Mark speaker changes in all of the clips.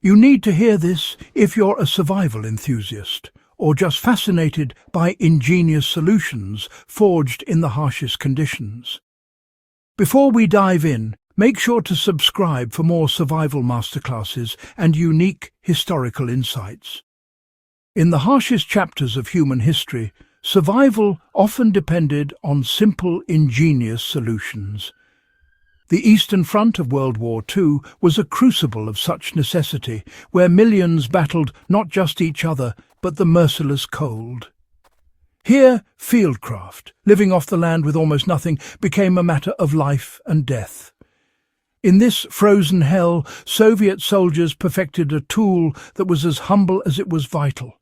Speaker 1: You need to hear this if you're a survival enthusiast or just fascinated by ingenious solutions forged in the harshest conditions. Before we dive in, make sure to subscribe for more survival masterclasses and unique historical insights. In the harshest chapters of human history, survival often depended on simple, ingenious solutions. The Eastern Front of World War II was a crucible of such necessity, where millions battled not just each other, but the merciless cold. Here, fieldcraft, living off the land with almost nothing, became a matter of life and death. In this frozen hell, Soviet soldiers perfected a tool that was as humble as it was vital: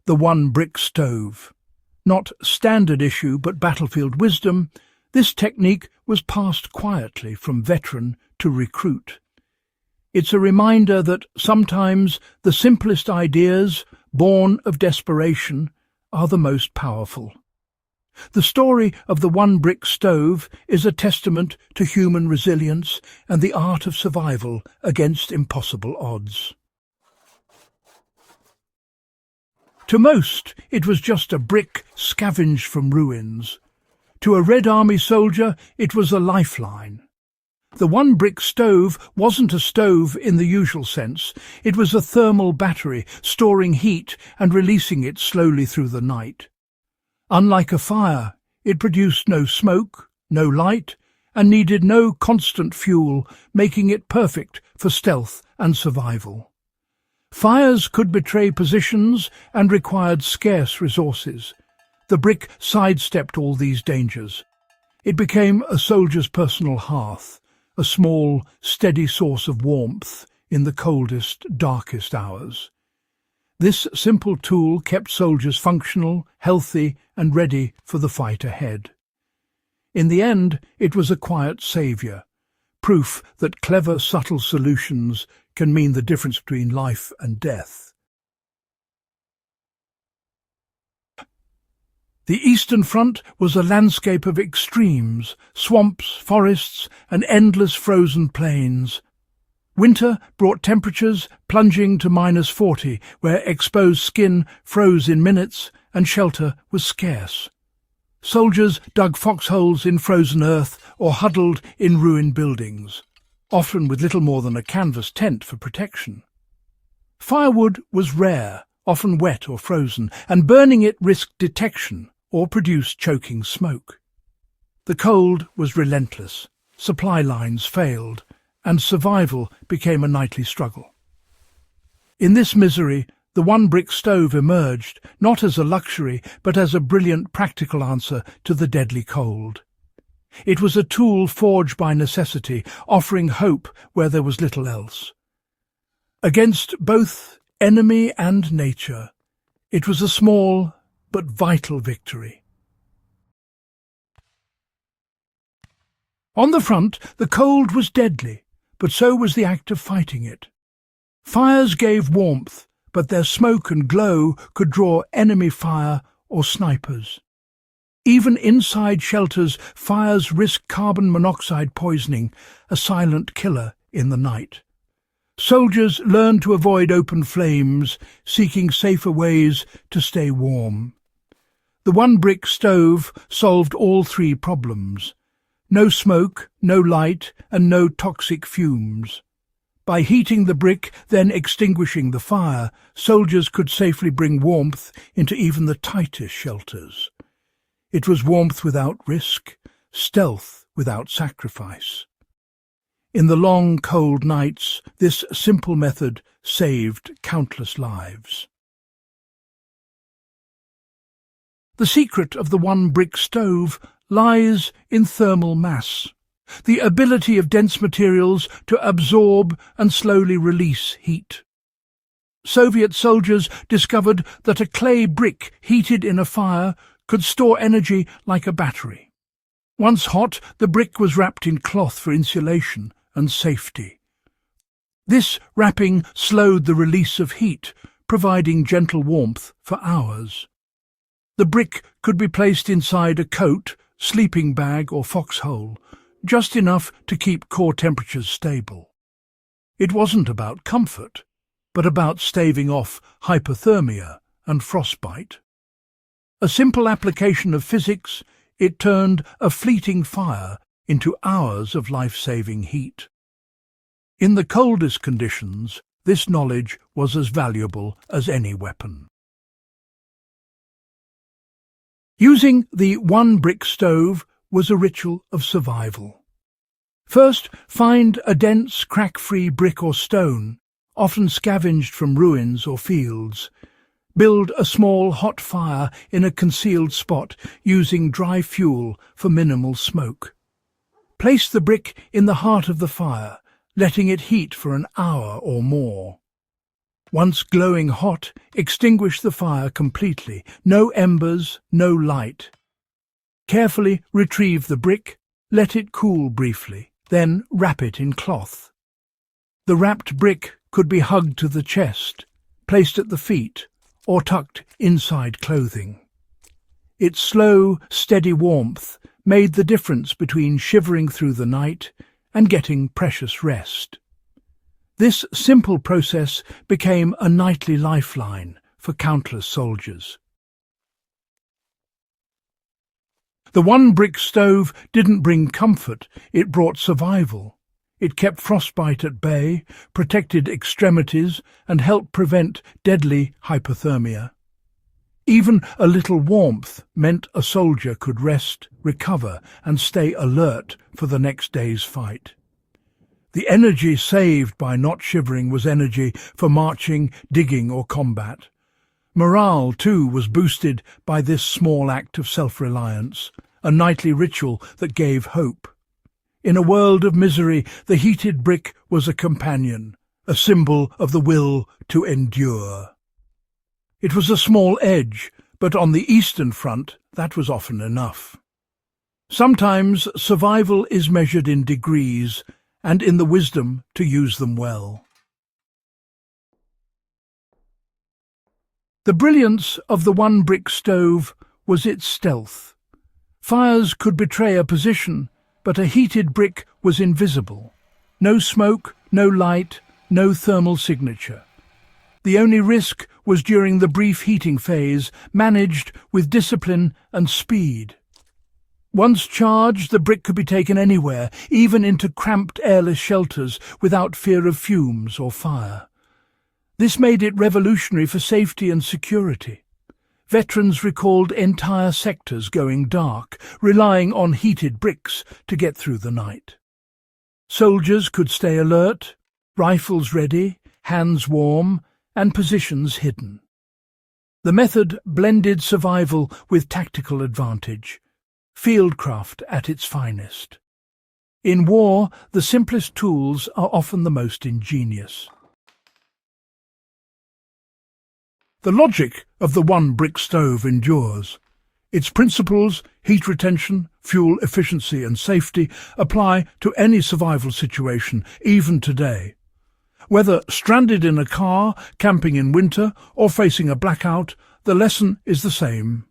Speaker 1: the one-brick stove. Not standard issue, but battlefield wisdom, this technique was passed quietly from veteran to recruit. It's a reminder that sometimes the simplest ideas, born of desperation, are the most powerful. The story of the one-brick stove is a testament to human resilience and the art of survival against impossible odds. To most, it was just a brick scavenged from ruins. To a Red Army soldier, it was a lifeline. The one-brick stove wasn't a stove in the usual sense. It was a thermal battery, storing heat and releasing it slowly through the night. Unlike a fire, it produced no smoke, no light, and needed no constant fuel, making it perfect for stealth and survival. Fires could betray positions and required scarce resources. The brick sidestepped all these dangers. It became a soldier's personal hearth, a small, steady source of warmth in the coldest, darkest hours. This simple tool kept soldiers functional, healthy, and ready for the fight ahead. In the end, it was a quiet saviour, proof that clever, subtle solutions can mean the difference between life and death. The Eastern Front was a landscape of extremes: swamps, forests, and endless frozen plains. Winter brought temperatures plunging to -40, where exposed skin froze in minutes and shelter was scarce. Soldiers dug foxholes in frozen earth or huddled in ruined buildings, often with little more than a canvas tent for protection. Firewood was rare, often wet or frozen, and burning it risked detection or produced choking smoke. The cold was relentless, supply lines failed, and survival became a nightly struggle. In this misery, the one-brick stove emerged, not as a luxury, but as a brilliant practical answer to the deadly cold. It was a tool forged by necessity, offering hope where there was little else. Against both enemy and nature, it was a small but vital victory. On the front, the cold was deadly, but so was the act of fighting it. Fires gave warmth, but their smoke and glow could draw enemy fire or snipers. Even inside shelters, fires risked carbon monoxide poisoning, a silent killer in the night. Soldiers learned to avoid open flames, seeking safer ways to stay warm. The one-brick stove solved all three problems: no smoke, no light, and no toxic fumes. By heating the brick, then extinguishing the fire, soldiers could safely bring warmth into even the tightest shelters. It was warmth without risk, stealth without sacrifice. In the long, cold nights, this simple method saved countless lives. The secret of the one-brick stove lies in thermal mass, the ability of dense materials to absorb and slowly release heat. Soviet soldiers discovered that a clay brick heated in a fire could store energy like a battery. Once hot, the brick was wrapped in cloth for insulation and safety. This wrapping slowed the release of heat, providing gentle warmth for hours. The brick could be placed inside a coat, sleeping bag or foxhole, just enough to keep core temperatures stable. It wasn't about comfort, but about staving off hypothermia and frostbite. A simple application of physics, it turned a fleeting fire into hours of life-saving heat. In the coldest conditions, this knowledge was as valuable as any weapon. Using the one-brick stove was a ritual of survival. First, find a dense, crack-free brick or stone, often scavenged from ruins or fields. Build a small hot fire in a concealed spot using dry fuel for minimal smoke. Place the brick in the heart of the fire, letting it heat for an hour or more. Once glowing hot, extinguish the fire completely. No embers, no light. Carefully retrieve the brick, let it cool briefly, then wrap it in cloth. The wrapped brick could be hugged to the chest, placed at the feet, or tucked inside clothing. Its slow, steady warmth made the difference between shivering through the night and getting precious rest. This simple process became a nightly lifeline for countless soldiers. The one-brick stove didn't bring comfort, it brought survival. It kept frostbite at bay, protected extremities, and helped prevent deadly hypothermia. Even a little warmth meant a soldier could rest, recover, and stay alert for the next day's fight. The energy saved by not shivering was energy for marching, digging, or combat. Morale, too, was boosted by this small act of self-reliance, a nightly ritual that gave hope. In a world of misery, the heated brick was a companion, a symbol of the will to endure. It was a small edge, but on the Eastern Front that was often enough. Sometimes survival is measured in degrees, and in the wisdom to use them well. The brilliance of the one-brick stove was its stealth. Fires could betray a position, but a heated brick was invisible. No smoke, no light, no thermal signature. The only risk was during the brief heating phase, managed with discipline and speed. Once charged, the brick could be taken anywhere, even into cramped airless shelters, without fear of fumes or fire. This made it revolutionary for safety and security. Veterans recalled entire sectors going dark, relying on heated bricks to get through the night. Soldiers could stay alert, rifles ready, hands warm, and positions hidden. The method blended survival with tactical advantage, fieldcraft at its finest. In war, the simplest tools are often the most ingenious. The logic of the one-brick stove endures. Its principles, heat retention, fuel efficiency and safety, apply to any survival situation, even today. Whether stranded in a car, camping in winter, or facing a blackout, the lesson is the same.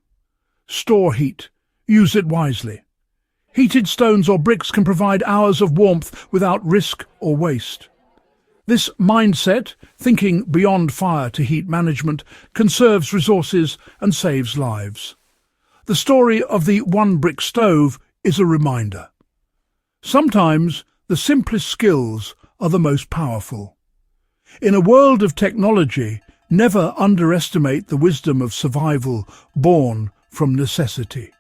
Speaker 1: Store heat. Use it wisely. Heated stones or bricks can provide hours of warmth without risk or waste. This mindset, thinking beyond fire to heat management, conserves resources and saves lives. The story of the one-brick stove is a reminder. Sometimes the simplest skills are the most powerful. In a world of technology, never underestimate the wisdom of survival born from necessity.